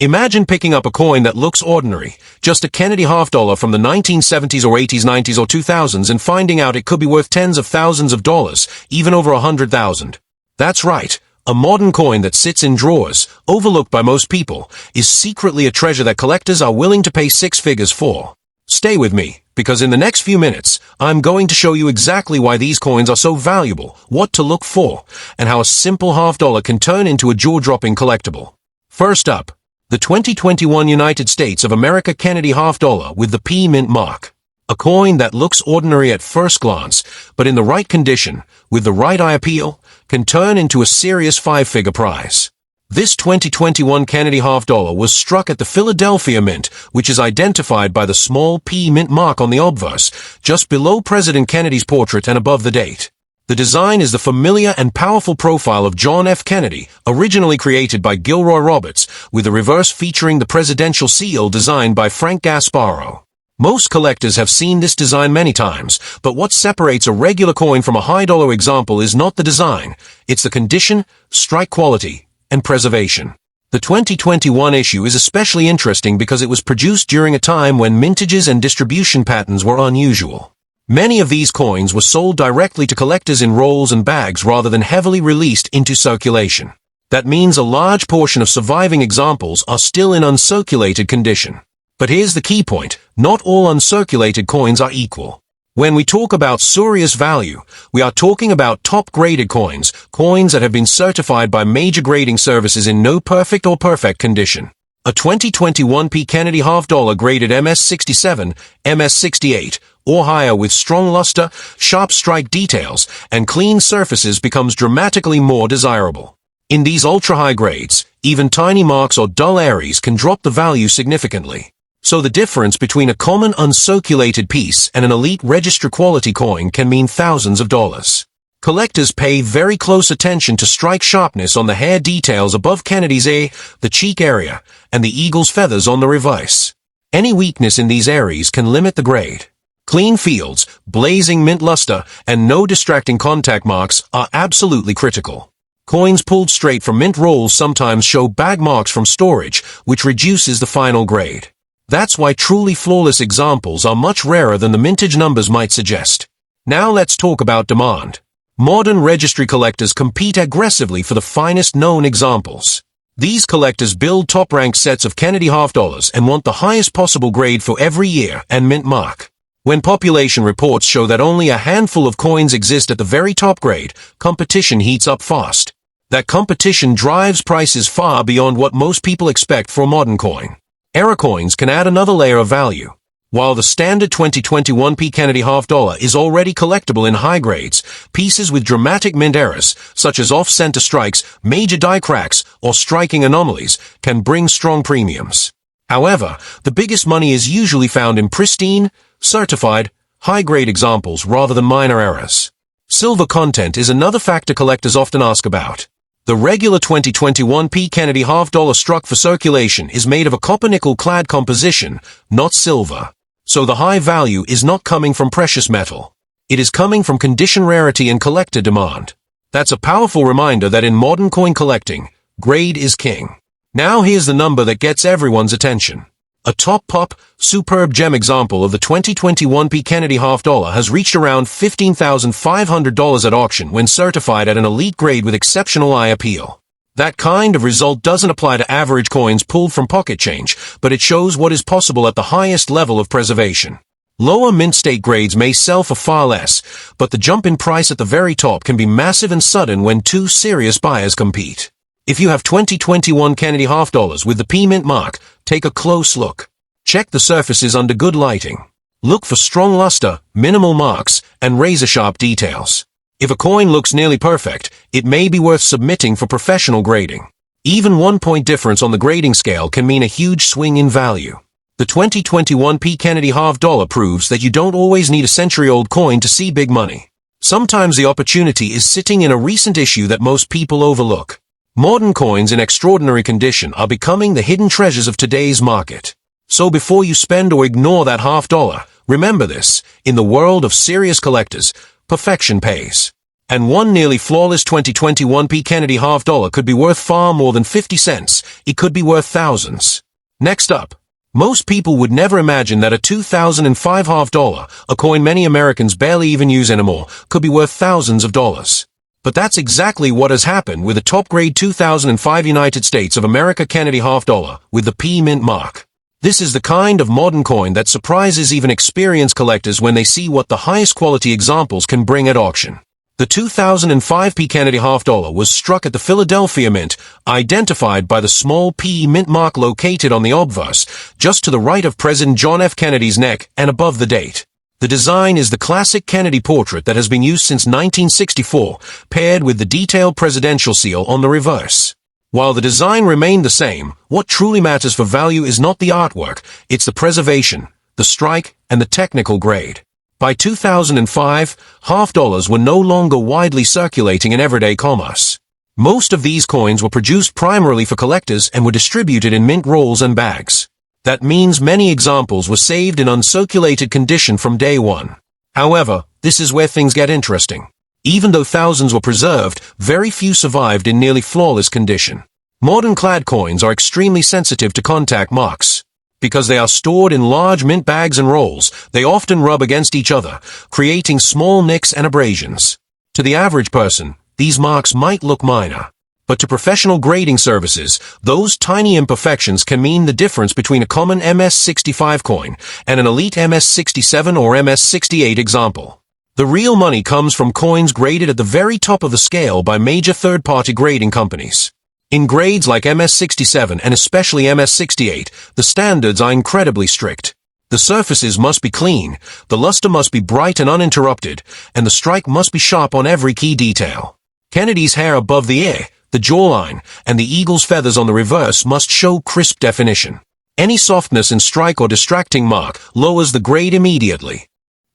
Imagine picking up a coin that looks ordinary, just a Kennedy half-dollar from the 1970s or 80s, 90s or 2000s, and finding out it could be worth tens of thousands of dollars, even over 100,000. That's right. A modern coin that sits in drawers, overlooked by most people, is secretly a treasure that collectors are willing to pay six figures for. Stay with me, because in the next few minutes, I'm going to show you exactly why these coins are so valuable, what to look for, and how a simple half-dollar can turn into a jaw-dropping collectible. First up, the 2021 United States of America Kennedy half-dollar with the P mint mark. A coin that looks ordinary at first glance, but in the right condition, with the right eye appeal, can turn into a serious five-figure prize. This 2021 Kennedy half-dollar was struck at the Philadelphia Mint, which is identified by the small P mint mark on the obverse, just below President Kennedy's portrait and above the date. The design is the familiar and powerful profile of John F. Kennedy, originally created by Gilroy Roberts, with the reverse featuring the presidential seal designed by Frank Gasparro. Most collectors have seen this design many times, but what separates a regular coin from a high-dollar example is not the design, it's the condition, strike quality, and preservation. The 2021 issue is especially interesting because it was produced during a time when mintages and distribution patterns were unusual. Many of these coins were sold directly to collectors in rolls and bags rather than heavily released into circulation. That means a large portion of surviving examples are still in uncirculated condition. But here's the key point, not all uncirculated coins are equal. When we talk about serious value, we are talking about top-graded coins, coins that have been certified by major grading services in no perfect or perfect condition. A 2021 P Kennedy half-dollar graded MS67, MS68, or higher with strong luster, sharp strike details, and clean surfaces becomes dramatically more desirable. In these ultra-high grades, even tiny marks or dull areas can drop the value significantly. So the difference between a common uncirculated piece and an elite registry quality coin can mean thousands of dollars. Collectors pay very close attention to strike sharpness on the hair details above Kennedy's A, the cheek area, and the eagle's feathers on the reverse. Any weakness in these areas can limit the grade. Clean fields, blazing mint luster, and no distracting contact marks are absolutely critical. Coins pulled straight from mint rolls sometimes show bag marks from storage, which reduces the final grade. That's why truly flawless examples are much rarer than the mintage numbers might suggest. Now let's talk about demand. Modern registry collectors compete aggressively for the finest known examples. These collectors build top-ranked sets of Kennedy half-dollars and want the highest possible grade for every year and mint mark. When population reports show that only a handful of coins exist at the very top grade, competition heats up fast. That competition drives prices far beyond what most people expect for a modern coin. Error coins can add another layer of value. While the standard 2021 P Kennedy half-dollar is already collectible in high grades, pieces with dramatic mint errors, such as off-center strikes, major die cracks, or striking anomalies, can bring strong premiums. However, the biggest money is usually found in pristine, certified, high-grade examples rather than minor errors. Silver content is another factor collectors often ask about. The regular 2021 P Kennedy half-dollar struck for circulation is made of a copper-nickel clad composition, not silver. So the high value is not coming from precious metal. It is coming from condition rarity and collector demand. That's a powerful reminder that in modern coin collecting, grade is king. Now here's the number that gets everyone's attention. A top-pop, superb gem example of the 2021 P Kennedy half-dollar has reached around $15,500 at auction when certified at an elite grade with exceptional eye appeal. That kind of result doesn't apply to average coins pulled from pocket change, but it shows what is possible at the highest level of preservation. Lower mint state grades may sell for far less, but the jump in price at the very top can be massive and sudden when two serious buyers compete. If you have 2021 Kennedy half-dollars with the P mint mark, take a close look. Check the surfaces under good lighting. Look for strong luster, minimal marks, and razor-sharp details. If a coin looks nearly perfect, it may be worth submitting for professional grading. Even 1 point difference on the grading scale can mean a huge swing in value. The 2021 P Kennedy half-dollar proves that you don't always need a century-old coin to see big money. Sometimes the opportunity is sitting in a recent issue that most people overlook. Modern coins in extraordinary condition are becoming the hidden treasures of today's market. So before you spend or ignore that half-dollar, remember this, in the world of serious collectors, perfection pays. And one nearly flawless 2021p Kennedy half dollar could be worth far more than 50 cents. It could be worth thousands. Next up. Most people would never imagine that a 2005 half dollar, a coin many Americans barely even use anymore, could be worth thousands of dollars. But that's exactly what has happened with the top-grade 2005 United States of America Kennedy half dollar with the P mint mark. This is the kind of modern coin that surprises even experienced collectors when they see what the highest quality examples can bring at auction. The 2005 P Kennedy half dollar was struck at the Philadelphia Mint, identified by the small P mint mark located on the obverse, just to the right of President John F. Kennedy's neck and above the date. The design is the classic Kennedy portrait that has been used since 1964, paired with the detailed presidential seal on the reverse. While the design remained the same, what truly matters for value is not the artwork, it's the preservation, the strike, and the technical grade. By 2005, half dollars were no longer widely circulating in everyday commerce. Most of these coins were produced primarily for collectors and were distributed in mint rolls and bags. That means many examples were saved in uncirculated condition from day one. However, this is where things get interesting. Even though thousands were preserved, very few survived in nearly flawless condition. Modern clad coins are extremely sensitive to contact marks. Because they are stored in large mint bags and rolls, they often rub against each other, creating small nicks and abrasions. To the average person, these marks might look minor. But to professional grading services, those tiny imperfections can mean the difference between a common MS-65 coin and an elite MS-67 or MS-68 example. The real money comes from coins graded at the very top of the scale by major third-party grading companies. In grades like MS-67 and especially MS-68, the standards are incredibly strict. The surfaces must be clean, the luster must be bright and uninterrupted, and the strike must be sharp on every key detail. Kennedy's hair above the ear, the jawline, and the eagle's feathers on the reverse must show crisp definition. Any softness in strike or distracting mark lowers the grade immediately.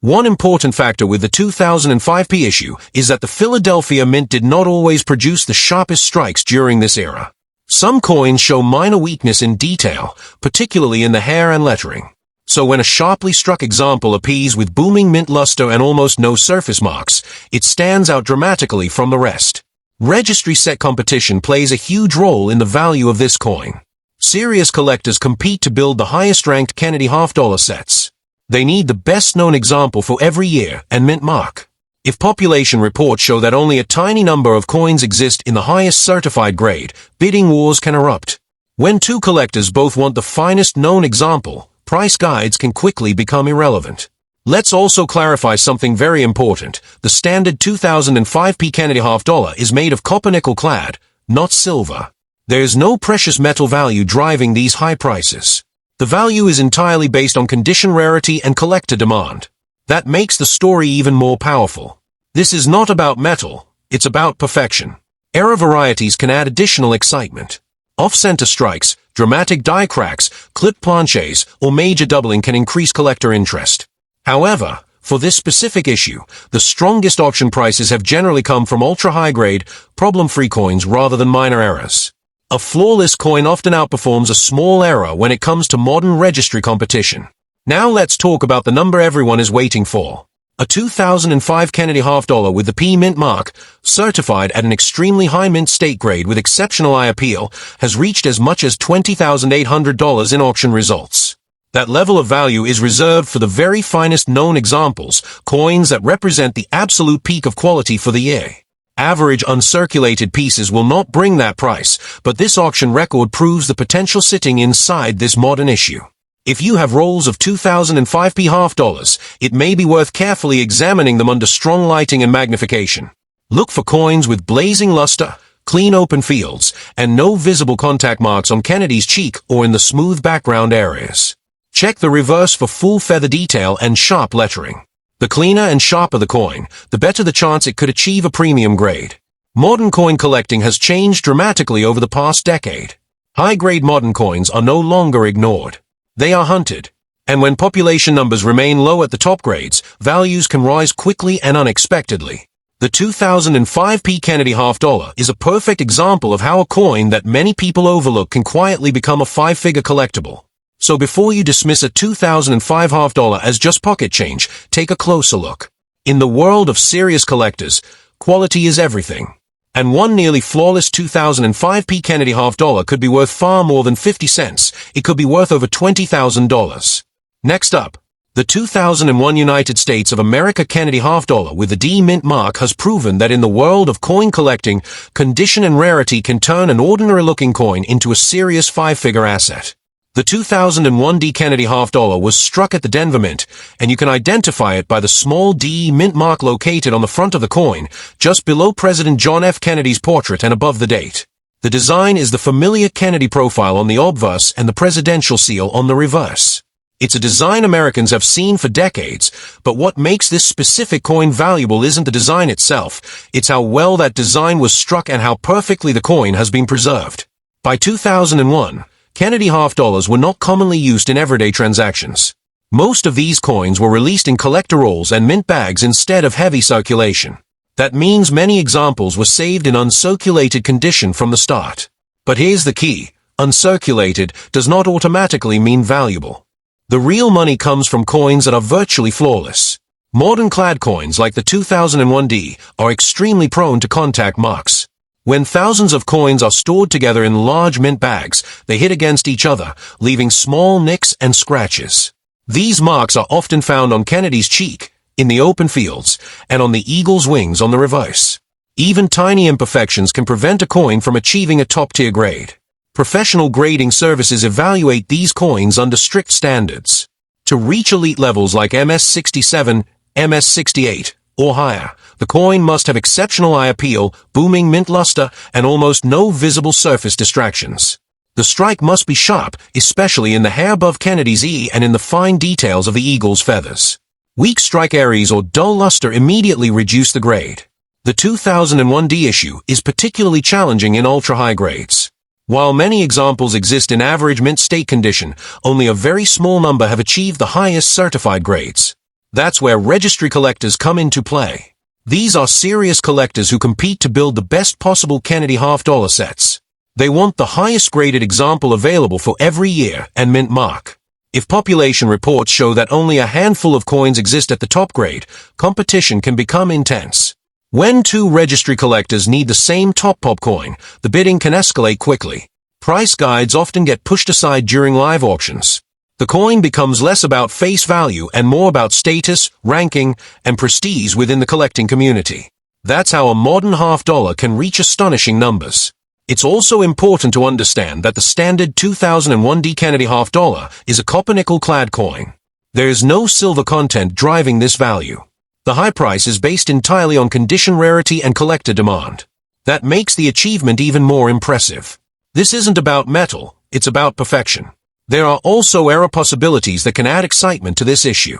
One important factor with the 2005P issue is that the Philadelphia Mint did not always produce the sharpest strikes during this era. Some coins show minor weakness in detail, particularly in the hair and lettering. So when a sharply struck example appears with booming mint luster and almost no surface marks, it stands out dramatically from the rest. Registry set competition plays a huge role in the value of this coin. Serious collectors compete to build the highest-ranked Kennedy half-dollar sets. They need the best-known example for every year and mint mark. If population reports show that only a tiny number of coins exist in the highest certified grade, bidding wars can erupt. When two collectors both want the finest known example, price guides can quickly become irrelevant. Let's also clarify something very important. The standard 2005P Kennedy half dollar is made of copper nickel clad, not silver. There is no precious metal value driving these high prices. The value is entirely based on condition rarity and collector demand. That makes the story even more powerful. This is not about metal, it's about perfection. Error varieties can add additional excitement. Off-center strikes, dramatic die cracks, clipped planchets, or major doubling can increase collector interest. However, for this specific issue, the strongest auction prices have generally come from ultra-high-grade, problem-free coins rather than minor errors. A flawless coin often outperforms a small error when it comes to modern registry competition. Now let's talk about the number everyone is waiting for. A 2005 Kennedy half dollar with the P mint mark, certified at an extremely high mint state grade with exceptional eye appeal, has reached as much as $20,800 in auction results. That level of value is reserved for the very finest known examples, coins that represent the absolute peak of quality for the year. Average uncirculated pieces will not bring that price, but this auction record proves the potential sitting inside this modern issue. If you have rolls of 2005P half dollars, it may be worth carefully examining them under strong lighting and magnification. Look for coins with blazing luster, clean open fields, and no visible contact marks on Kennedy's cheek or in the smooth background areas. Check the reverse for full feather detail and sharp lettering. The cleaner and sharper the coin, the better the chance it could achieve a premium grade. Modern coin collecting has changed dramatically over the past decade. High-grade modern coins are no longer ignored. They are hunted. And when population numbers remain low at the top grades, values can rise quickly and unexpectedly. The 2005P Kennedy half dollar is a perfect example of how a coin that many people overlook can quietly become a five-figure collectible. So before you dismiss a 2005 half dollar as just pocket change, take a closer look. In the world of serious collectors, Quality is everything. And one nearly flawless 2005 Kennedy half-dollar could be worth far more than 50 cents. It could be worth over $20,000. Next up, the 2001 United States of America Kennedy half-dollar with the D mint mark has proven that in the world of coin collecting, condition and rarity can turn an ordinary-looking coin into a serious five-figure asset. The 2001 D Kennedy half-dollar was struck at the Denver Mint, and you can identify it by the small D mint mark located on the front of the coin, just below President John F. Kennedy's portrait and above the date. The design is the familiar Kennedy profile on the obverse and the presidential seal on the reverse. It's a design Americans have seen for decades, but what makes this specific coin valuable isn't the design itself, it's how well that design was struck and how perfectly the coin has been preserved. By 2001, Kennedy half-dollars were not commonly used in everyday transactions. Most of these coins were released in collector rolls and mint bags instead of heavy circulation. That means many examples were saved in uncirculated condition from the start. But here's the key. Uncirculated does not automatically mean valuable. The real money comes from coins that are virtually flawless. Modern clad coins like the 2001 D are extremely prone to contact marks. When thousands of coins are stored together in large mint bags, they hit against each other, leaving small nicks and scratches. These marks are often found on Kennedy's cheek, in the open fields, and on the eagle's wings on the reverse. Even tiny imperfections can prevent a coin from achieving a top-tier grade. Professional grading services evaluate these coins under strict standards. To reach elite levels like MS-67, MS-68, or higher, the coin must have exceptional eye appeal, booming mint luster, and almost no visible surface distractions. The strike must be sharp, especially in the hair above Kennedy's E and in the fine details of the eagle's feathers. Weak strike areas or dull luster immediately reduce the grade. The 2001 D issue is particularly challenging in ultra-high grades. While many examples exist in average mint state condition, only a very small number have achieved the highest certified grades. That's where registry collectors come into play. These are serious collectors who compete to build the best possible Kennedy half-dollar sets. They want the highest graded example available for every year and mint mark. If population reports show that only a handful of coins exist at the top grade, competition can become intense. When two registry collectors need the same top pop coin, the bidding can escalate quickly. Price guides often get pushed aside during live auctions. The coin becomes less about face value and more about status, ranking, and prestige within the collecting community. That's how a modern half-dollar can reach astonishing numbers. It's also important to understand that the standard 2001 D Kennedy half-dollar is a copper-nickel-clad coin. There is no silver content driving this value. The high price is based entirely on condition rarity and collector demand. That makes the achievement even more impressive. This isn't about metal, it's about perfection. There are also error possibilities that can add excitement to this issue.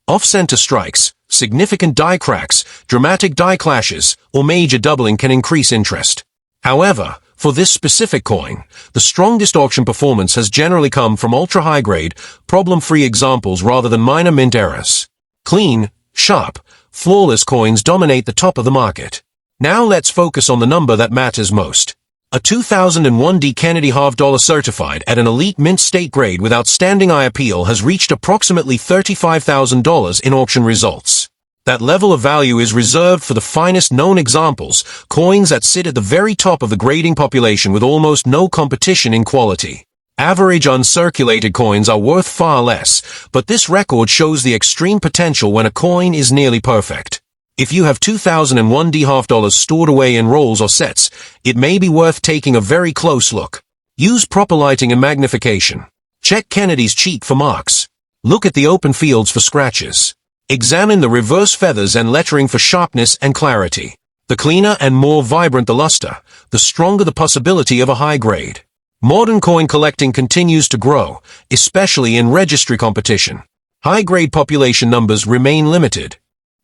Off-center strikes, significant die cracks, dramatic die clashes, or major doubling can increase interest. However, for this specific coin, the strongest auction performance has generally come from ultra-high grade, problem-free examples rather than minor mint errors. Clean, sharp, flawless coins dominate the top of the market. Now let's focus on the number that matters most. A 2001 D Kennedy half-dollar certified at an elite mint state grade with outstanding eye appeal has reached approximately $35,000 in auction results. That level of value is reserved for the finest known examples, coins that sit at the very top of the grading population with almost no competition in quality. Average uncirculated coins are worth far less, but this record shows the extreme potential when a coin is nearly perfect. If you have 2001 D half-dollars stored away in rolls or sets, it may be worth taking a very close look. Use proper lighting and magnification. Check Kennedy's cheek for marks. Look at the open fields for scratches. Examine the reverse feathers and lettering for sharpness and clarity. The cleaner and more vibrant the luster, the stronger the possibility of a high grade. Modern coin collecting continues to grow, especially in registry competition. High-grade population numbers remain limited.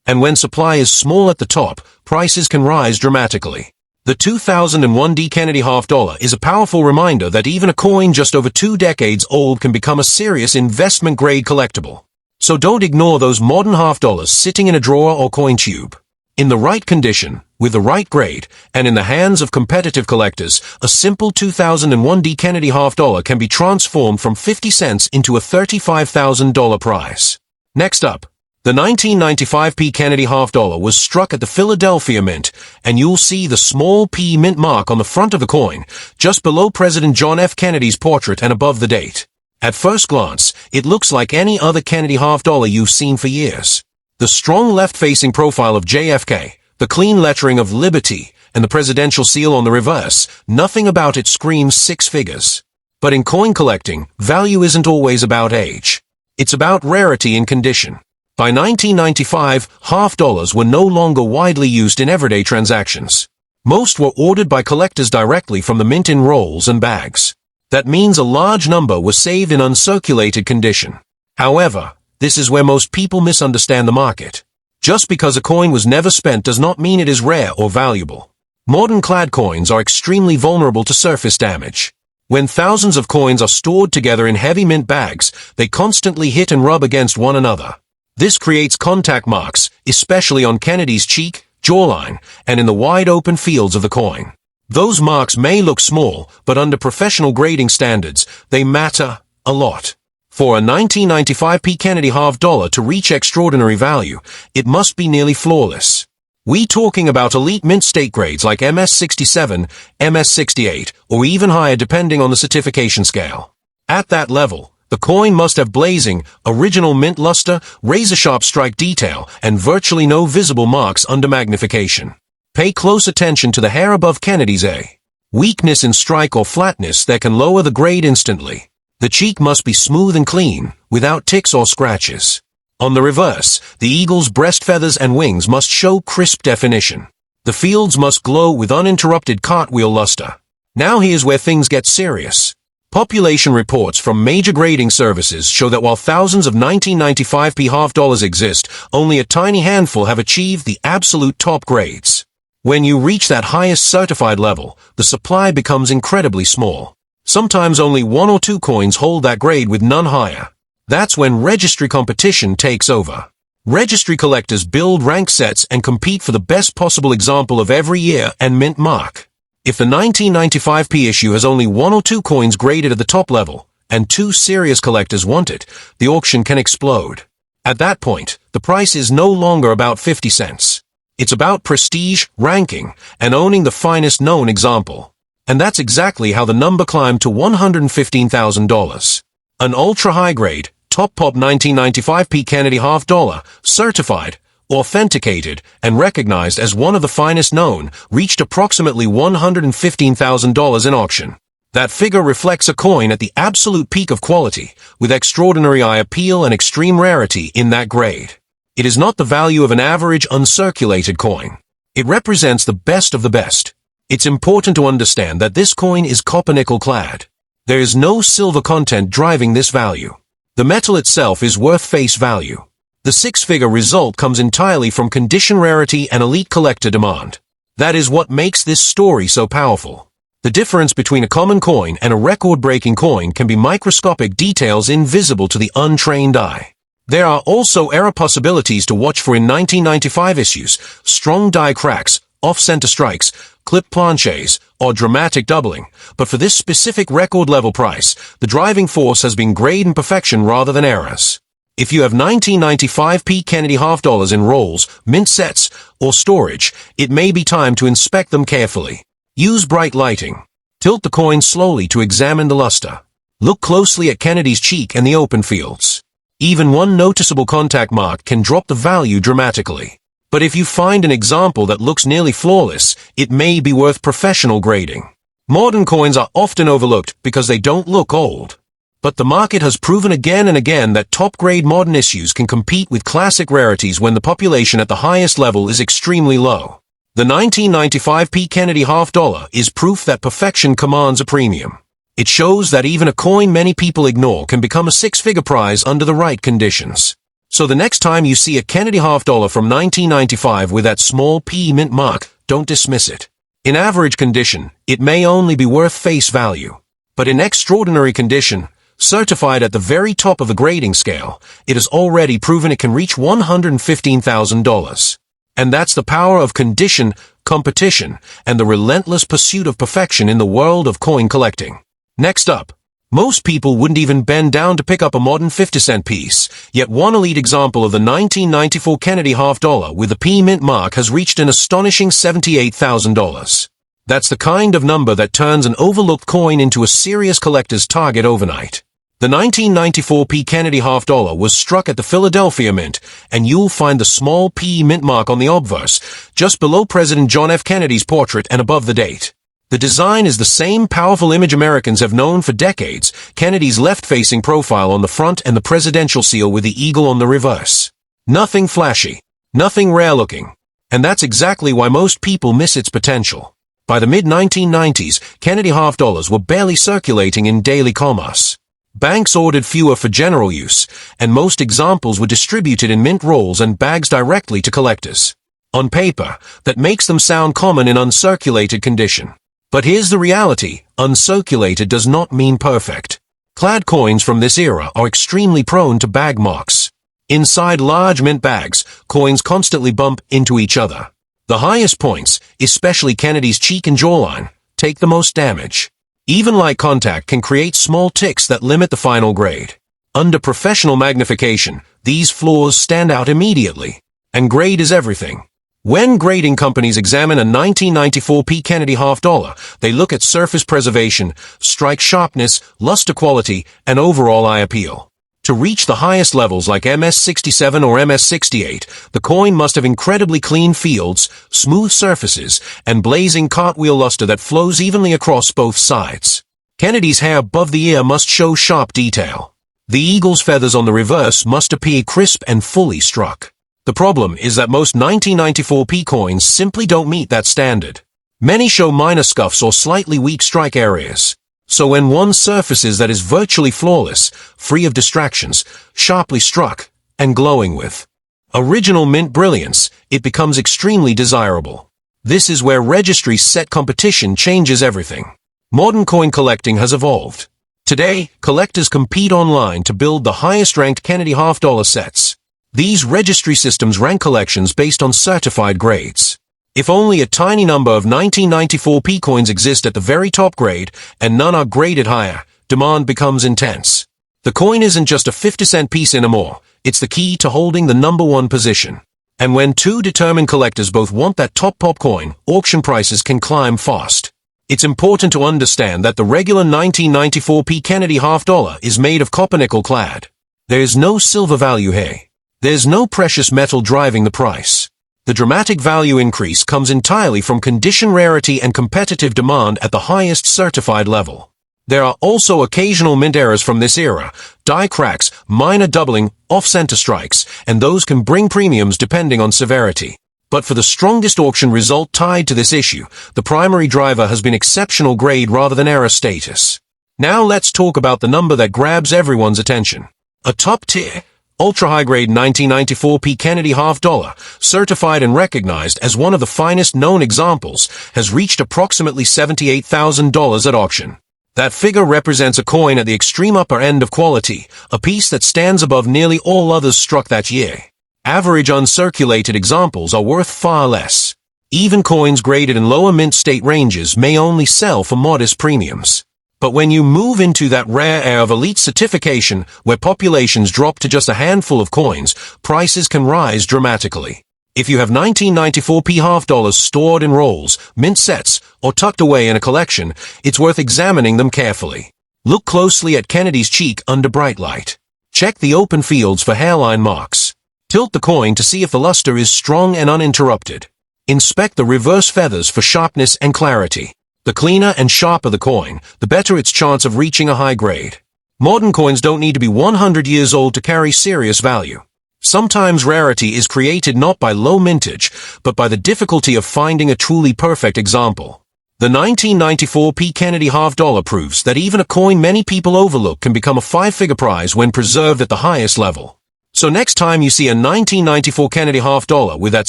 And when supply is small at the top, prices can rise dramatically. The 2001 D Kennedy half-dollar is a powerful reminder that even a coin just over 2 decades old can become a serious investment-grade collectible. So don't ignore those modern half-dollars sitting in a drawer or coin tube. In the right condition, with the right grade, and in the hands of competitive collectors, a simple 2001 D Kennedy half-dollar can be transformed from 50 cents into a $35,000 prize. Next up, The 1995p Kennedy half dollar was struck at the Philadelphia Mint, and you'll see the small P mint mark on the front of the coin, just below President John F. Kennedy's portrait and above the date. At first glance, it looks like any other Kennedy half dollar you've seen for years. The strong left-facing profile of JFK, the clean lettering of Liberty, and the presidential seal on the reverse, nothing about it screams six figures. But in coin collecting, value isn't always about age. It's about rarity and condition. By 1995, half dollars were no longer widely used in everyday transactions. Most were ordered by collectors directly from the mint in rolls and bags. That means a large number was saved in uncirculated condition. However, this is where most people misunderstand the market. Just because a coin was never spent does not mean it is rare or valuable. Modern clad coins are extremely vulnerable to surface damage. When thousands of coins are stored together in heavy mint bags, they constantly hit and rub against one another. This creates contact marks, especially on Kennedy's cheek, jawline, and in the wide-open fields of the coin. Those marks may look small, but under professional grading standards, they matter a lot. For a 1995p Kennedy half dollar to reach extraordinary value, it must be nearly flawless. We talking about elite mint state grades like MS67, MS68, or even higher depending on the certification scale. At that level, the coin must have blazing, original mint luster, razor-sharp strike detail, and virtually no visible marks under magnification. Pay close attention to the hair above Kennedy's A. Weakness in strike or flatness that can lower the grade instantly. The cheek must be smooth and clean, without ticks or scratches. On the reverse, the eagle's breast feathers and wings must show crisp definition. The fields must glow with uninterrupted cartwheel luster. Now here's where things get serious. Population reports from major grading services show that while thousands of 1995p half dollars exist, only a tiny handful have achieved the absolute top grades. When you reach that highest certified level, the supply becomes incredibly small. Sometimes only one or two coins hold that grade with none higher. That's when registry competition takes over. Registry collectors build rank sets and compete for the best possible example of every year and mint mark. If the 1995p issue has only one or two coins graded at the top level, and two serious collectors want it, the auction can explode. At that point, the price is no longer about 50 cents. It's about prestige, ranking, and owning the finest known example. And that's exactly how the number climbed to $115,000. An ultra-high grade, top pop 1995p Kennedy half dollar, certified, authenticated, and recognized as one of the finest known, reached approximately $115,000 in auction. That figure reflects a coin at the absolute peak of quality, with extraordinary eye appeal and extreme rarity in that grade. It is not the value of an average uncirculated coin. It represents the best of the best. It's important to understand that this coin is copper-nickel clad. There is no silver content driving this value. The metal itself is worth face value. The six-figure result comes entirely from condition rarity and elite collector demand. That is what makes this story so powerful. The difference between a common coin and a record-breaking coin can be microscopic details invisible to the untrained eye. There are also error possibilities to watch for in 1995 issues: strong die cracks, off-center strikes, clip planchets, or dramatic doubling. But for this specific record-level price, the driving force has been grade and perfection rather than errors. If you have 1995p Kennedy half dollars in rolls, mint sets, or storage, it may be time to inspect them carefully. Use bright lighting. Tilt the coin slowly to examine the luster. Look closely at Kennedy's cheek and the open fields. Even one noticeable contact mark can drop the value dramatically. But if you find an example that looks nearly flawless, it may be worth professional grading. Modern coins are often overlooked because they don't look old. But the market has proven again and again that top-grade modern issues can compete with classic rarities when the population at the highest level is extremely low. The 1995p Kennedy half dollar is proof that perfection commands a premium. It shows that even a coin many people ignore can become a six-figure prize under the right conditions. So the next time you see a Kennedy half dollar from 1995 with that small P mint mark, don't dismiss it. In average condition, it may only be worth face value. But in extraordinary condition, certified at the very top of the grading scale, it has already proven it can reach $115,000. And that's the power of condition, competition, and the relentless pursuit of perfection in the world of coin collecting. Next up, Most people wouldn't even bend down to pick up a modern 50-cent piece, yet one elite example of the 1994 Kennedy half-dollar with the P mint mark has reached an astonishing $78,000. That's the kind of number that turns an overlooked coin into a serious collector's target overnight. The 1994 P Kennedy half-dollar was struck at the Philadelphia Mint, and you'll find the small P mint mark on the obverse, just below President John F. Kennedy's portrait and above the date. The design is the same powerful image Americans have known for decades, Kennedy's left-facing profile on the front and the presidential seal with the eagle on the reverse. Nothing flashy, nothing rare-looking. And that's exactly why most people miss its potential. By the mid-1990s, Kennedy half-dollars were barely circulating in daily commerce. Banks ordered fewer for general use, and most examples were distributed in mint rolls and bags directly to collectors. On paper, that makes them sound common in uncirculated condition. But here's the reality, uncirculated does not mean perfect. Clad coins from this era are extremely prone to bag marks. Inside large mint bags, coins constantly bump into each other. The highest points, especially Kennedy's cheek and jawline, take the most damage. Even light contact can create small ticks that limit the final grade. Under professional magnification, these flaws stand out immediately. And grade is everything. When grading companies examine a 1994 P Kennedy half-dollar, they look at surface preservation, strike sharpness, luster quality, and overall eye appeal. To reach the highest levels like MS-67 or MS-68, the coin must have incredibly clean fields, smooth surfaces, and blazing cartwheel luster that flows evenly across both sides. Kennedy's hair above the ear must show sharp detail. The eagle's feathers on the reverse must appear crisp and fully struck. The problem is that most 1994 P coins simply don't meet that standard. Many show minor scuffs or slightly weak strike areas. So when one surfaces that is virtually flawless, free of distractions, sharply struck, and glowing with original mint brilliance, it becomes extremely desirable. This is where registry set competition changes everything. Modern coin collecting has evolved. Today, collectors compete online to build the highest-ranked Kennedy half-dollar sets. These registry systems rank collections based on certified grades. If only a tiny number of 1994 P coins exist at the very top grade, and none are graded higher, demand becomes intense. The coin isn't just a 50-cent piece anymore, it's the key to holding the number one position. And when two determined collectors both want that top pop coin, auction prices can climb fast. It's important to understand that the regular 1994 P Kennedy half-dollar is made of copper-nickel clad. There's no silver value here. There's no precious metal driving the price. The dramatic value increase comes entirely from condition rarity and competitive demand at the highest certified level. There are also occasional mint errors from this era, die cracks, minor doubling, off-center strikes, and those can bring premiums depending on severity. But for the strongest auction result tied to this issue, the primary driver has been exceptional grade rather than error status. Now let's talk about the number that grabs everyone's attention. A top-tier, ultra-high-grade 1994 P Kennedy half-dollar, certified and recognized as one of the finest known examples, has reached approximately $78,000 at auction. That figure represents a coin at the extreme upper end of quality, a piece that stands above nearly all others struck that year. Average uncirculated examples are worth far less. Even coins graded in lower mint state ranges may only sell for modest premiums. But when you move into that rare era of elite certification, where populations drop to just a handful of coins, prices can rise dramatically. If you have 1994 P half-dollars stored in rolls, mint sets, or tucked away in a collection, it's worth examining them carefully. Look closely at Kennedy's cheek under bright light. Check the open fields for hairline marks. Tilt the coin to see if the luster is strong and uninterrupted. Inspect the reverse feathers for sharpness and clarity. The cleaner and sharper the coin, the better its chance of reaching a high grade. Modern coins don't need to be 100 years old to carry serious value. Sometimes rarity is created not by low mintage, but by the difficulty of finding a truly perfect example. The 1994 P Kennedy half-dollar proves that even a coin many people overlook can become a five-figure prize when preserved at the highest level. So next time you see a 1994 Kennedy half-dollar with that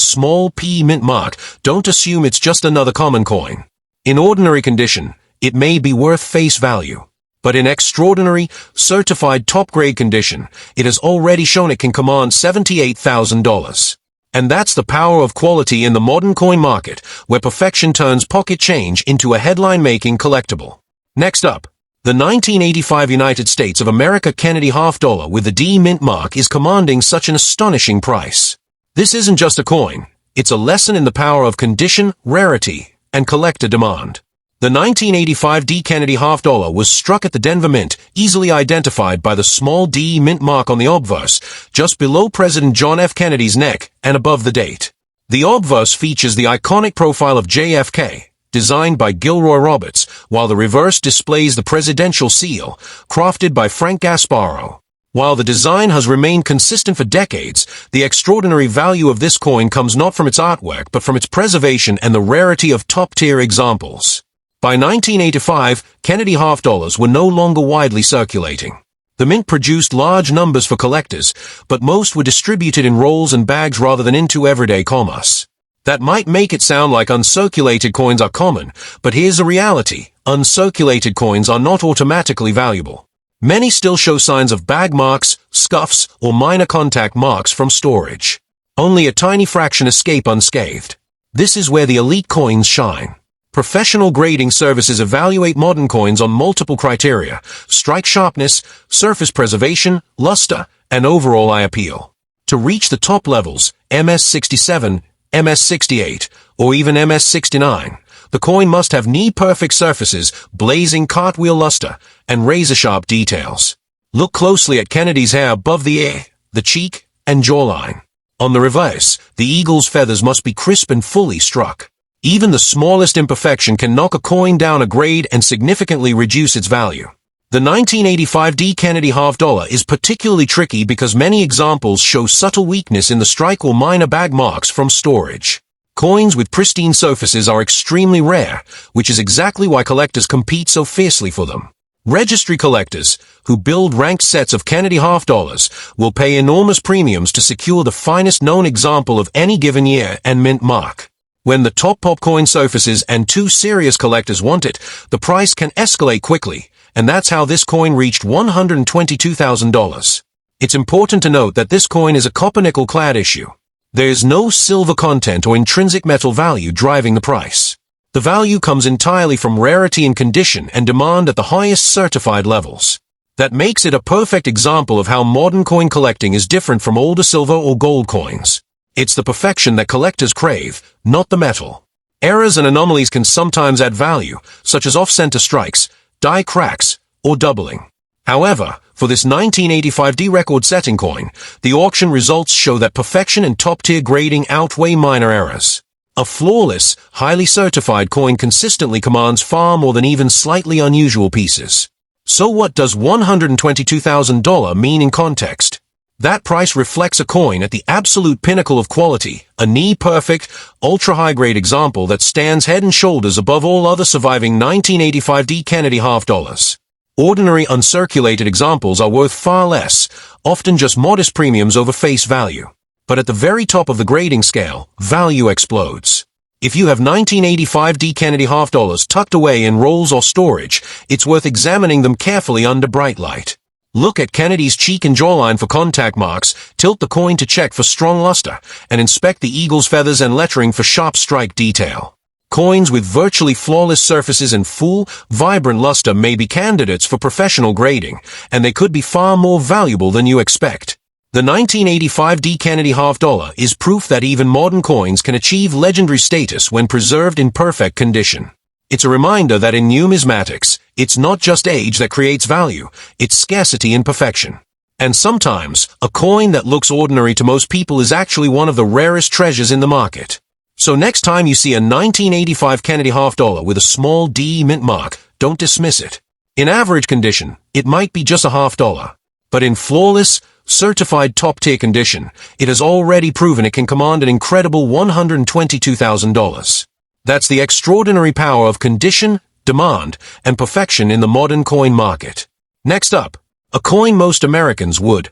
small P mint mark, don't assume it's just another common coin. In ordinary condition, it may be worth face value. But in extraordinary, certified top-grade condition, it has already shown it can command $78,000. And that's the power of quality in the modern coin market, where perfection turns pocket change into a headline-making collectible. Next up, The 1985 United States of America Kennedy half-dollar with the D mint mark is commanding such an astonishing price. This isn't just a coin, it's a lesson in the power of condition, rarity, and collector demand. The 1985 D Kennedy half-dollar was struck at the Denver Mint, easily identified by the small D mint mark on the obverse, just below President John F. Kennedy's neck and above the date. The obverse features the iconic profile of JFK, designed by Gilroy Roberts, while the reverse displays the presidential seal, crafted by Frank Gasparo. While the design has remained consistent for decades, the extraordinary value of this coin comes not from its artwork but from its preservation and the rarity of top-tier examples. By 1985, Kennedy half-dollars were no longer widely circulating. The mint produced large numbers for collectors, but most were distributed in rolls and bags rather than into everyday commerce. That might make it sound like uncirculated coins are common, but here's the reality. Uncirculated coins are not automatically valuable. Many still show signs of bag marks, scuffs, or minor contact marks from storage. Only a tiny fraction escape unscathed. This is where the elite coins shine. Professional grading services evaluate modern coins on multiple criteria: strike sharpness, surface preservation, luster, and overall eye appeal. To reach the top levels, MS67, MS68, or even MS69, the coin must have knee-perfect surfaces, blazing cartwheel luster, and razor-sharp details. Look closely at Kennedy's hair above the ear, the cheek, and jawline. On the reverse, the eagle's feathers must be crisp and fully struck. Even the smallest imperfection can knock a coin down a grade and significantly reduce its value. The 1985 D Kennedy half-dollar is particularly tricky because many examples show subtle weakness in the strike or minor bag marks from storage. Coins with pristine surfaces are extremely rare, which is exactly why collectors compete so fiercely for them. Registry collectors, who build ranked sets of Kennedy half-dollars, will pay enormous premiums to secure the finest known example of any given year and mint mark. When the top pop coin surfaces and two serious collectors want it, the price can escalate quickly, and that's how this coin reached $122,000. It's important to note that this coin is a copper-nickel clad issue. There's no silver content or intrinsic metal value driving the price. The value comes entirely from rarity and condition and demand at the highest certified levels. That makes it a perfect example of how modern coin collecting is different from older silver or gold coins. It's the perfection that collectors crave, not the metal. Errors and anomalies can sometimes add value, such as off-center strikes, die cracks, or doubling. However, for this 1985 D record-setting coin, the auction results show that perfection and top-tier grading outweigh minor errors. A flawless, highly certified coin consistently commands far more than even slightly unusual pieces. So what does $122,000 mean in context? That price reflects a coin at the absolute pinnacle of quality, a knee-perfect, ultra-high-grade example that stands head and shoulders above all other surviving 1985 D Kennedy half-dollars. Ordinary uncirculated examples are worth far less, often just modest premiums over face value. But at the very top of the grading scale, value explodes. If you have 1985 D Kennedy half-dollars tucked away in rolls or storage, it's worth examining them carefully under bright light. Look at Kennedy's cheek and jawline for contact marks, tilt the coin to check for strong luster, and inspect the eagle's feathers and lettering for sharp strike detail. Coins with virtually flawless surfaces and full, vibrant luster may be candidates for professional grading, and they could be far more valuable than you expect. The 1985 D Kennedy half-dollar is proof that even modern coins can achieve legendary status when preserved in perfect condition. It's a reminder that in numismatics, it's not just age that creates value, it's scarcity and perfection. And sometimes, a coin that looks ordinary to most people is actually one of the rarest treasures in the market. So next time you see a 1985 Kennedy half-dollar with a small D mint mark, don't dismiss it. In average condition, it might be just a half-dollar. But in flawless, certified top-tier condition, it has already proven it can command an incredible $122,000. That's the extraordinary power of condition, demand, and perfection in the modern coin market. Next up, a coin most Americans would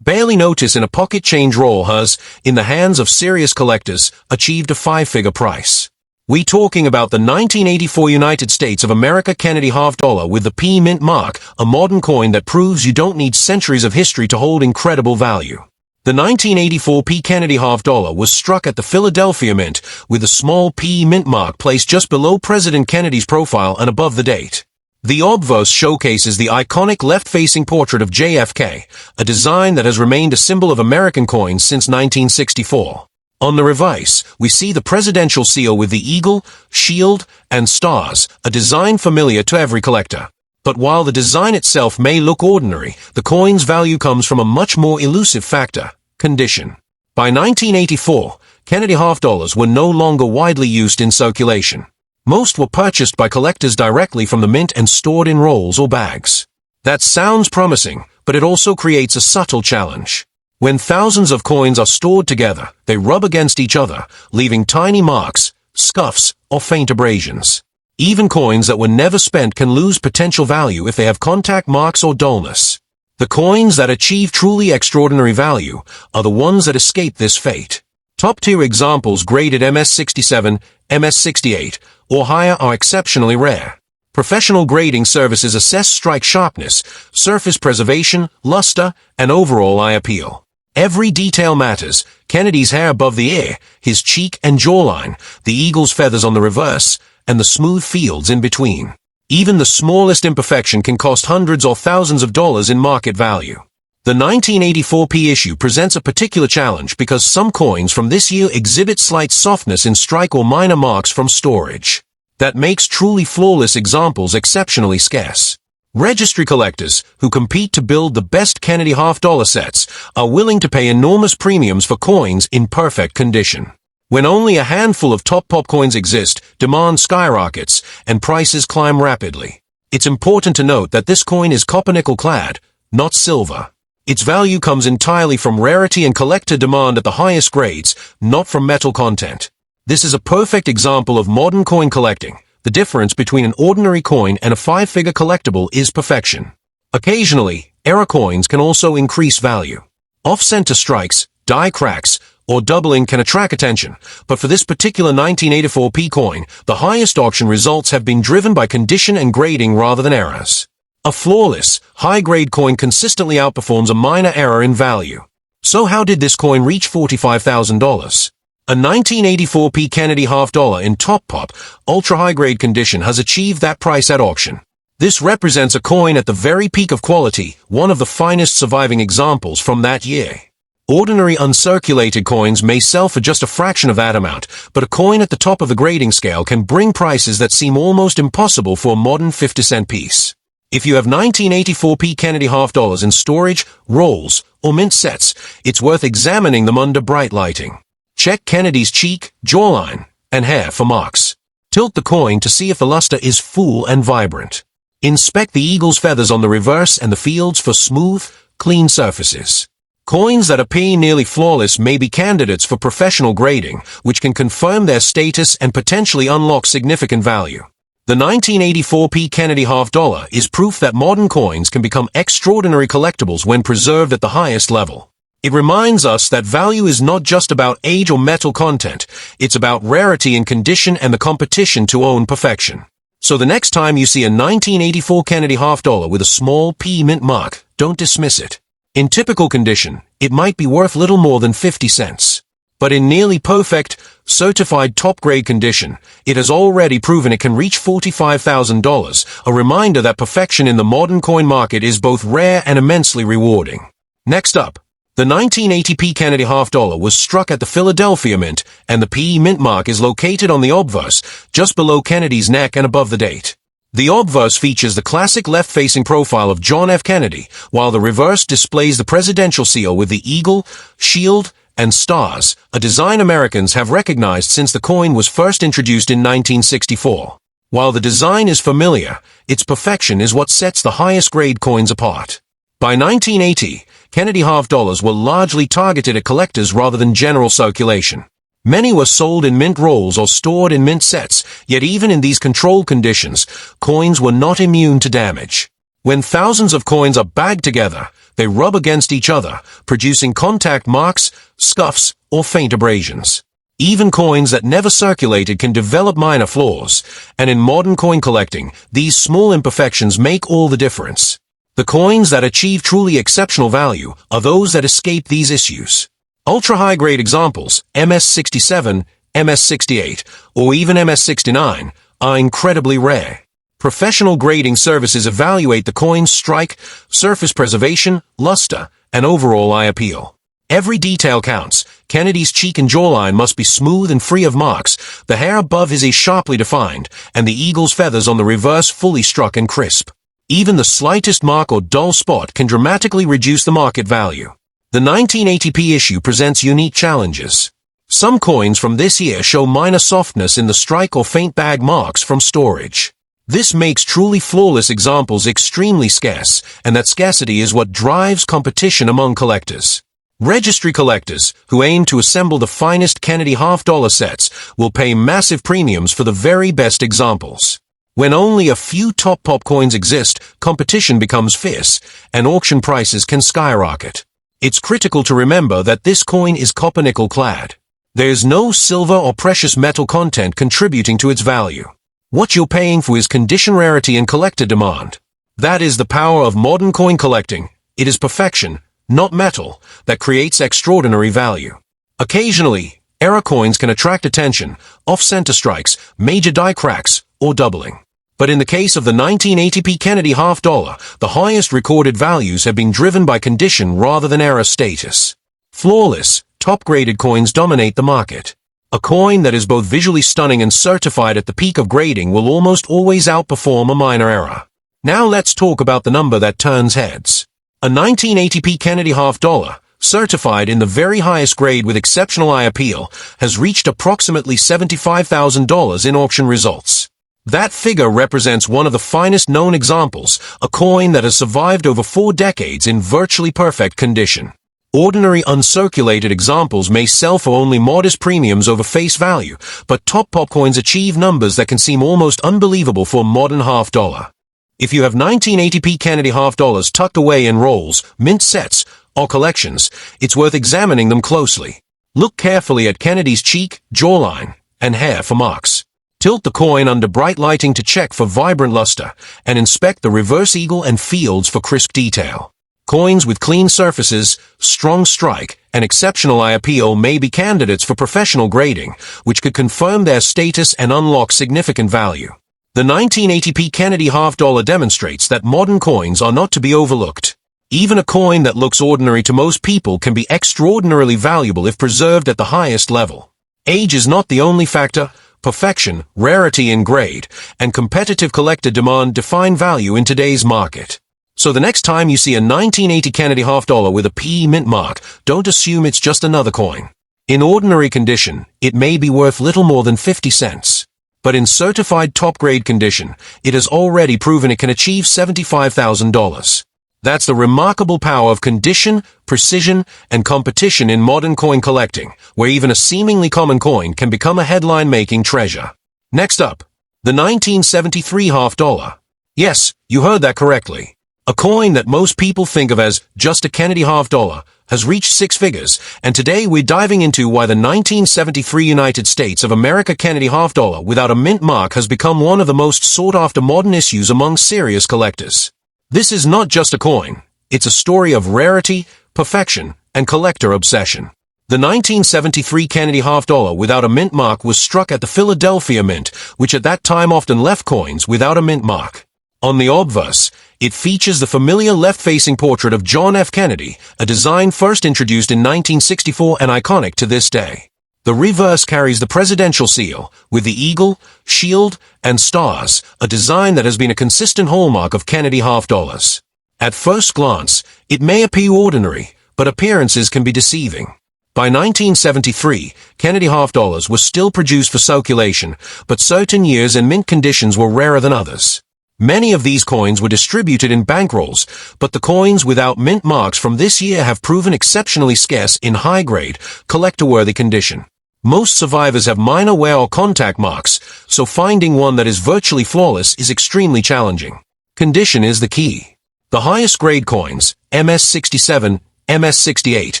barely notice in a pocket change roll has, in the hands of serious collectors, achieved a five-figure price. We talking about the 1984 United States of America Kennedy half-dollar with the P mint mark, a modern coin that proves you don't need centuries of history to hold incredible value. The 1984 P Kennedy half-dollar was struck at the Philadelphia Mint with a small P mint mark placed just below President Kennedy's profile and above the date. The obverse showcases the iconic left-facing portrait of JFK, a design that has remained a symbol of American coins since 1964. On the reverse, we see the presidential seal with the eagle, shield, and stars, a design familiar to every collector. But while the design itself may look ordinary, the coin's value comes from a much more elusive factor: condition. By 1984, Kennedy half dollars were no longer widely used in circulation. Most were purchased by collectors directly from the mint and stored in rolls or bags. That sounds promising, but it also creates a subtle challenge. When thousands of coins are stored together, they rub against each other, leaving tiny marks, scuffs, or faint abrasions. Even coins that were never spent can lose potential value if they have contact marks or dullness. The coins that achieve truly extraordinary value are the ones that escape this fate. Top-tier examples graded MS-67, MS-68, or higher are exceptionally rare. Professional grading services assess strike sharpness, surface preservation, luster, and overall eye appeal. Every detail matters: Kennedy's hair above the ear, his cheek and jawline, the eagle's feathers on the reverse, and the smooth fields in between. Even the smallest imperfection can cost hundreds or thousands of dollars in market value. The 1984 P issue presents a particular challenge because some coins from this year exhibit slight softness in strike or minor marks from storage. That makes truly flawless examples exceptionally scarce. Registry collectors, who compete to build the best Kennedy half-dollar sets, are willing to pay enormous premiums for coins in perfect condition. When only a handful of top pop coins exist, demand skyrockets, and prices climb rapidly. It's important to note that this coin is copper-nickel clad, not silver. Its value comes entirely from rarity and collector demand at the highest grades, not from metal content. This is a perfect example of modern coin collecting. The difference between an ordinary coin and a five-figure collectible is perfection. Occasionally, error coins can also increase value. Off-center strikes, die cracks, or doubling can attract attention, but for this particular 1984 P coin, the highest auction results have been driven by condition and grading rather than errors. A flawless, high-grade coin consistently outperforms a minor error in value. So how did this coin reach $45,000? A 1984 P Kennedy half-dollar in top pop, ultra-high-grade condition has achieved that price at auction. This represents a coin at the very peak of quality, one of the finest surviving examples from that year. Ordinary uncirculated coins may sell for just a fraction of that amount, but a coin at the top of the grading scale can bring prices that seem almost impossible for a modern 50-cent piece. If you have 1984 P Kennedy half-dollars in storage, rolls, or mint sets, it's worth examining them under bright lighting. Check Kennedy's cheek, jawline, and hair for marks. Tilt the coin to see if the luster is full and vibrant. Inspect the eagle's feathers on the reverse and the fields for smooth, clean surfaces. Coins that appear nearly flawless may be candidates for professional grading, which can confirm their status and potentially unlock significant value. The 1984 P Kennedy half-dollar is proof that modern coins can become extraordinary collectibles when preserved at the highest level. It reminds us that value is not just about age or metal content, it's about rarity and condition and the competition to own perfection. So the next time you see a 1984 Kennedy half-dollar with a small P mint mark, don't dismiss it. In typical condition, it might be worth little more than 50 cents. But in nearly perfect, certified top-grade condition, it has already proven it can reach $45,000, a reminder that perfection in the modern coin market is both rare and immensely rewarding. Next up, the 1980 P Kennedy half-dollar was struck at the Philadelphia Mint, and the P mint mark is located on the obverse, just below Kennedy's neck and above the date. The obverse features the classic left-facing profile of John F. Kennedy, while the reverse displays the presidential seal with the eagle, shield, and stars, a design Americans have recognized since the coin was first introduced in 1964. While the design is familiar, its perfection is what sets the highest-grade coins apart. By 1980, Kennedy half-dollars were largely targeted at collectors rather than general circulation. Many were sold in mint rolls or stored in mint sets, yet even in these controlled conditions, coins were not immune to damage. When thousands of coins are bagged together, they rub against each other, producing contact marks, scuffs, or faint abrasions. Even coins that never circulated can develop minor flaws, and in modern coin collecting, these small imperfections make all the difference. The coins that achieve truly exceptional value are those that escape these issues. Ultra-high-grade examples, MS-67, MS-68, or even MS-69, are incredibly rare. Professional grading services evaluate the coin's strike, surface preservation, luster, and overall eye appeal. Every detail counts. Kennedy's cheek and jawline must be smooth and free of marks, the hair above his eyes sharply defined, and the eagle's feathers on the reverse fully struck and crisp. Even the slightest mark or dull spot can dramatically reduce the market value. The 1980p issue presents unique challenges. Some coins from this year show minor softness in the strike or faint bag marks from storage. This makes truly flawless examples extremely scarce, and that scarcity is what drives competition among collectors. Registry collectors, who aim to assemble the finest Kennedy half-dollar sets, will pay massive premiums for the very best examples. When only a few top pop coins exist, competition becomes fierce, and auction prices can skyrocket. It's critical to remember that this coin is copper-nickel clad. There's no silver or precious metal content contributing to its value. What you're paying for is condition, rarity, and collector demand. That is the power of modern coin collecting. It is perfection, not metal, that creates extraordinary value. Occasionally, error coins can attract attention, off-center strikes, major die cracks, or doubling. But in the case of the 1980p Kennedy half-dollar, the highest recorded values have been driven by condition rather than error status. Flawless, top-graded coins dominate the market. A coin that is both visually stunning and certified at the peak of grading will almost always outperform a minor error. Now let's talk about the number that turns heads. A 1980p Kennedy half-dollar, certified in the very highest grade with exceptional eye appeal, has reached approximately $75,000 in auction results. That figure represents one of the finest known examples, a coin that has survived over 4 decades in virtually perfect condition. Ordinary uncirculated examples may sell for only modest premiums over face value, but top pop coins achieve numbers that can seem almost unbelievable for a modern half-dollar. If you have 1980p Kennedy half-dollars tucked away in rolls, mint sets, or collections, it's worth examining them closely. Look carefully at Kennedy's cheek, jawline, and hair for marks. Tilt the coin under bright lighting to check for vibrant luster, and inspect the reverse eagle and fields for crisp detail. Coins with clean surfaces, strong strike, and exceptional eye appeal may be candidates for professional grading, which could confirm their status and unlock significant value. The 1980p Kennedy half-dollar demonstrates that modern coins are not to be overlooked. Even a coin that looks ordinary to most people can be extraordinarily valuable if preserved at the highest level. Age is not the only factor. Perfection, rarity in grade, and competitive collector demand define value in today's market. So the next time you see a 1980 Kennedy half-dollar with a PE mint mark, don't assume it's just another coin. In ordinary condition, it may be worth little more than 50 cents. But in certified top-grade condition, it has already proven it can achieve $75,000. That's the remarkable power of condition, precision, and competition in modern coin collecting, where even a seemingly common coin can become a headline-making treasure. Next up, the 1973 half-dollar. Yes, you heard that correctly. A coin that most people think of as just a Kennedy half-dollar has reached 6 figures, and today we're diving into why the 1973 United States of America Kennedy half-dollar without a mint mark has become one of the most sought-after modern issues among serious collectors. This is not just a coin, it's a story of rarity, perfection, and collector obsession. The 1973 Kennedy half-dollar without a mint mark was struck at the Philadelphia Mint, which at that time often left coins without a mint mark. On the obverse, it features the familiar left-facing portrait of John F. Kennedy, a design first introduced in 1964 and iconic to this day. The reverse carries the presidential seal, with the eagle, shield, and stars, a design that has been a consistent hallmark of Kennedy half-dollars. At first glance, it may appear ordinary, but appearances can be deceiving. By 1973, Kennedy half-dollars were still produced for circulation, but certain years and mint conditions were rarer than others. Many of these coins were distributed in bankrolls, but the coins without mint marks from this year have proven exceptionally scarce in high-grade, collector-worthy condition. Most survivors have minor wear or contact marks, so finding one that is virtually flawless is extremely challenging. Condition is the key. The highest grade coins, MS-67, MS-68,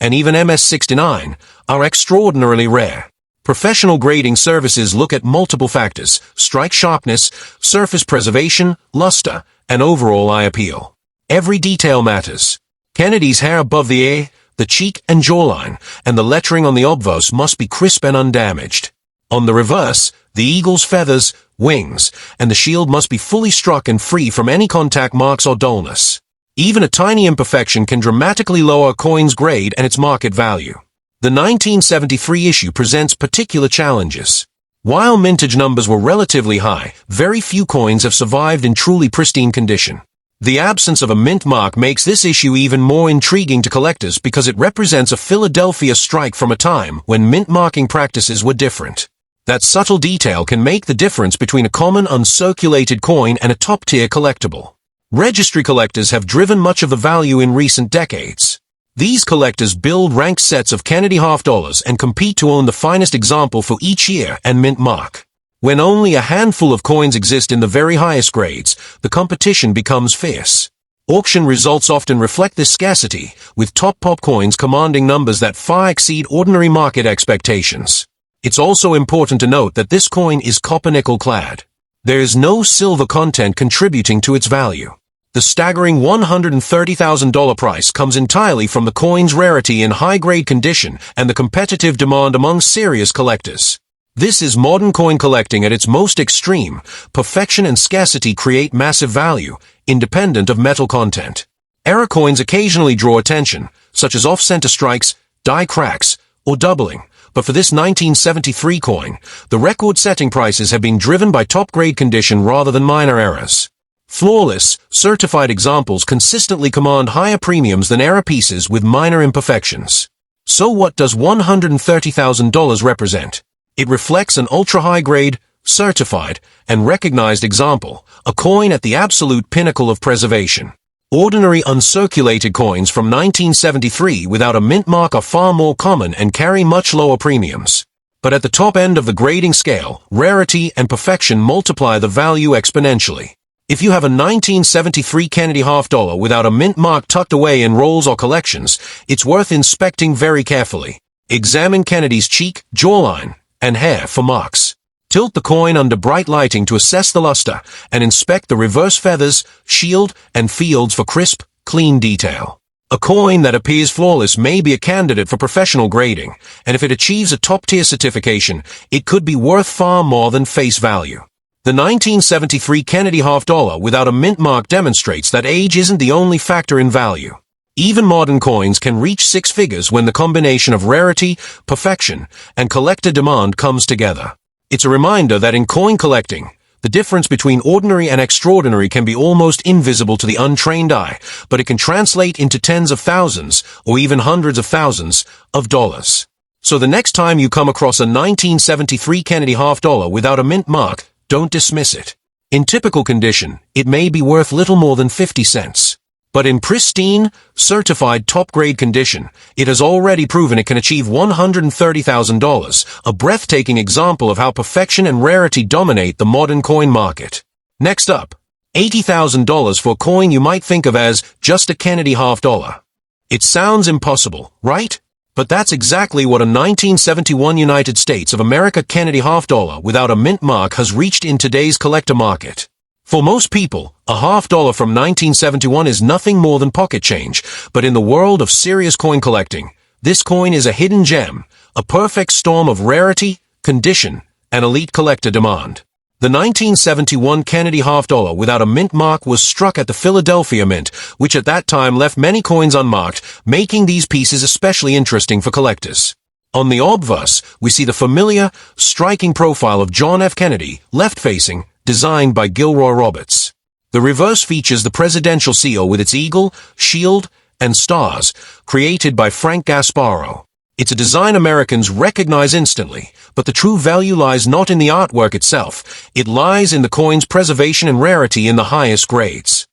and even MS-69, are extraordinarily rare. Professional grading services look at multiple factors: strike sharpness, surface preservation, luster, and overall eye appeal. Every detail matters. Kennedy's hair above the eye, the cheek and jawline, and the lettering on the obverse must be crisp and undamaged. On the reverse, the eagle's feathers, wings, and the shield must be fully struck and free from any contact marks or dullness. Even a tiny imperfection can dramatically lower a coin's grade and its market value. The 1973 issue presents particular challenges. While mintage numbers were relatively high, very few coins have survived in truly pristine condition. The absence of a mint mark makes this issue even more intriguing to collectors because it represents a Philadelphia strike from a time when mint marking practices were different. That subtle detail can make the difference between a common uncirculated coin and a top-tier collectible. Registry collectors have driven much of the value in recent decades. These collectors build ranked sets of Kennedy half dollars and compete to own the finest example for each year and mint mark. When only a handful of coins exist in the very highest grades, the competition becomes fierce. Auction results often reflect this scarcity, with top pop coins commanding numbers that far exceed ordinary market expectations. It's also important to note that this coin is copper-nickel clad. There is no silver content contributing to its value. The staggering $130,000 price comes entirely from the coin's rarity in high-grade condition and the competitive demand among serious collectors. This is modern coin collecting at its most extreme. Perfection and scarcity create massive value, independent of metal content. Error coins occasionally draw attention, such as off-center strikes, die cracks, or doubling. But for this 1973 coin, the record-setting prices have been driven by top-grade condition rather than minor errors. Flawless, certified examples consistently command higher premiums than error pieces with minor imperfections. So what does $130,000 represent? It reflects an ultra-high-grade, certified, and recognized example, a coin at the absolute pinnacle of preservation. Ordinary uncirculated coins from 1973 without a mint mark are far more common and carry much lower premiums. But at the top end of the grading scale, rarity and perfection multiply the value exponentially. If you have a 1973 Kennedy half dollar without a mint mark tucked away in rolls or collections, it's worth inspecting very carefully. Examine Kennedy's cheek, jawline, and hair for marks. Tilt the coin under bright lighting to assess the luster, and inspect the reverse feathers, shield, and fields for crisp, clean detail. A coin that appears flawless may be a candidate for professional grading, and if it achieves a top-tier certification, it could be worth far more than face value. The 1973 Kennedy half dollar without a mint mark demonstrates that age isn't the only factor in value. Even modern coins can reach six figures when the combination of rarity, perfection, and collector demand comes together. It's a reminder that in coin collecting, the difference between ordinary and extraordinary can be almost invisible to the untrained eye, but it can translate into tens of thousands, or even hundreds of thousands, of dollars. So the next time you come across a 1973 Kennedy half dollar without a mint mark, don't dismiss it. In typical condition, it may be worth little more than 50 cents. But in pristine, certified top-grade condition, it has already proven it can achieve $130,000, a breathtaking example of how perfection and rarity dominate the modern coin market. Next up, $80,000 for a coin you might think of as just a Kennedy half dollar. It sounds impossible, right? But that's exactly what a 1971 United States of America Kennedy half dollar without a mint mark has reached in today's collector market. For most people, a half dollar from 1971 is nothing more than pocket change, but in the world of serious coin collecting, this coin is a hidden gem, a perfect storm of rarity, condition, and elite collector demand. The 1971 Kennedy half dollar without a mint mark was struck at the Philadelphia Mint, which at that time left many coins unmarked, making these pieces especially interesting for collectors. On the obverse, we see the familiar, striking profile of John F. Kennedy, left-facing, designed by Gilroy Roberts. The reverse features the presidential seal with its eagle, shield, and stars, created by Frank Gasparo. It's a design Americans recognize instantly, but the true value lies not in the artwork itself. It lies in the coin's preservation and rarity in the highest grades.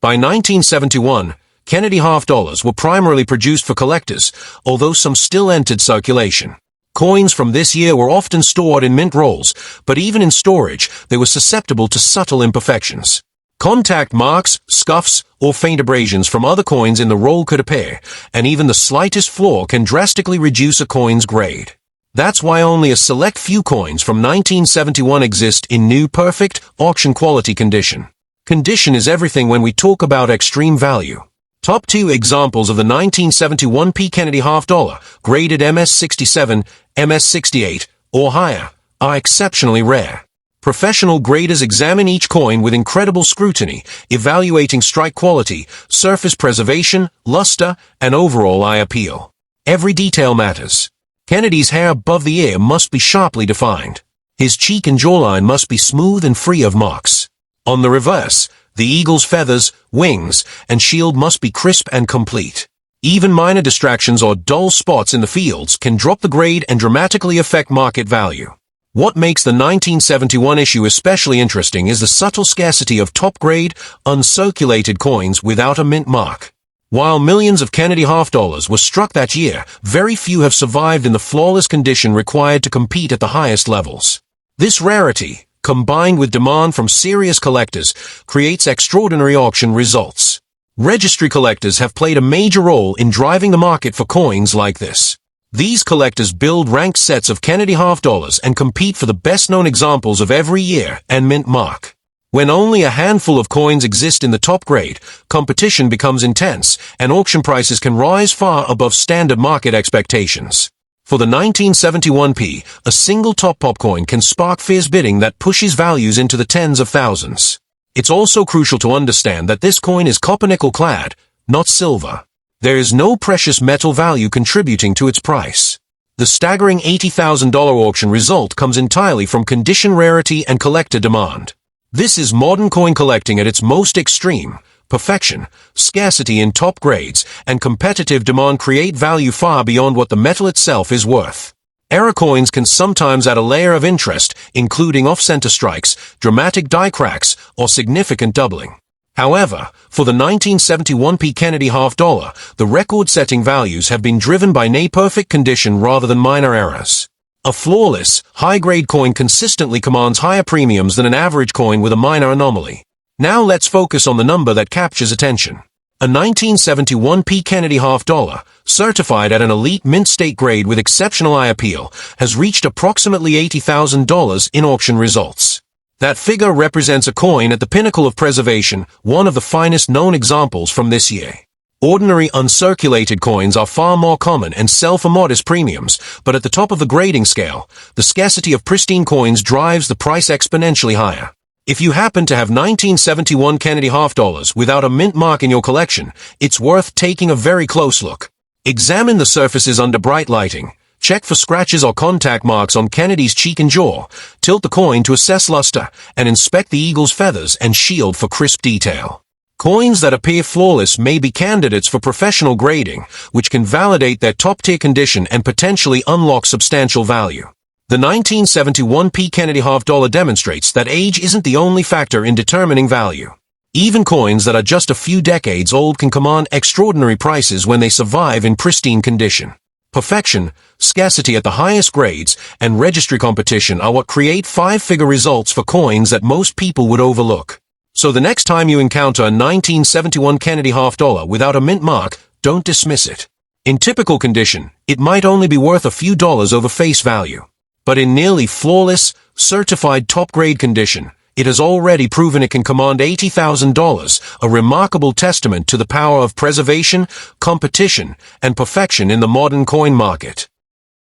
By 1971, Kennedy half dollars were primarily produced for collectors, although some still entered circulation. Coins from this year were often stored in mint rolls, but even in storage, they were susceptible to subtle imperfections. Contact marks, scuffs, or faint abrasions from other coins in the roll could appear, and even the slightest flaw can drastically reduce a coin's grade. That's why only a select few coins from 1971 exist in new perfect, auction-quality condition. Condition is everything when we talk about extreme value. Top two examples of the 1971 P. Kennedy half dollar, graded MS-67, MS-68, or higher, are exceptionally rare. Professional graders examine each coin with incredible scrutiny, evaluating strike quality, surface preservation, luster, and overall eye appeal. Every detail matters. Kennedy's hair above the ear must be sharply defined. His cheek and jawline must be smooth and free of marks. On the reverse, the eagle's feathers, wings, and shield must be crisp and complete. Even minor distractions or dull spots in the fields can drop the grade and dramatically affect market value. What makes the 1971 issue especially interesting is the subtle scarcity of top-grade, uncirculated coins without a mint mark. While millions of Kennedy half-dollars were struck that year, very few have survived in the flawless condition required to compete at the highest levels. This rarity, combined with demand from serious collectors, creates extraordinary auction results. Registry collectors have played a major role in driving the market for coins like this. These collectors build ranked sets of Kennedy half-dollars and compete for the best-known examples of every year and mint mark. When only a handful of coins exist in the top grade, competition becomes intense, and auction prices can rise far above standard market expectations. For the 1971p, a single top pop coin can spark fierce bidding that pushes values into the tens of thousands. It's also crucial to understand that this coin is copper-nickel clad, not silver. There is no precious metal value contributing to its price. The staggering $80,000 auction result comes entirely from condition rarity and collector demand. This is modern coin collecting at its most extreme. Perfection, scarcity in top grades, and competitive demand create value far beyond what the metal itself is worth. Error coins can sometimes add a layer of interest, including off-center strikes, dramatic die cracks, or significant doubling. However, for the 1971p Kennedy half-dollar, the record-setting values have been driven by near-perfect condition rather than minor errors. A flawless, high-grade coin consistently commands higher premiums than an average coin with a minor anomaly. Now let's focus on the number that captures attention. A 1971p Kennedy half-dollar, certified at an elite mint state grade with exceptional eye appeal, has reached approximately $80,000 in auction results. That figure represents a coin at the pinnacle of preservation, one of the finest known examples from this year. Ordinary uncirculated coins are far more common and sell for modest premiums, but at the top of the grading scale, the scarcity of pristine coins drives the price exponentially higher. If you happen to have 1971 Kennedy half-dollars without a mint mark in your collection, it's worth taking a very close look. Examine the surfaces under bright lighting. Check for scratches or contact marks on Kennedy's cheek and jaw. Tilt the coin to assess luster, and inspect the eagle's feathers and shield for crisp detail. Coins that appear flawless may be candidates for professional grading, which can validate their top-tier condition and potentially unlock substantial value. The 1971p Kennedy half-dollar demonstrates that age isn't the only factor in determining value. Even coins that are just a few decades old can command extraordinary prices when they survive in pristine condition. Perfection, scarcity at the highest grades, and registry competition are what create five-figure results for coins that most people would overlook. So the next time you encounter a 1971 Kennedy half-dollar without a mint mark, don't dismiss it. In typical condition, it might only be worth a few dollars over face value. But in nearly flawless, certified top-grade condition, it has already proven it can command $80,000, a remarkable testament to the power of preservation, competition, and perfection in the modern coin market.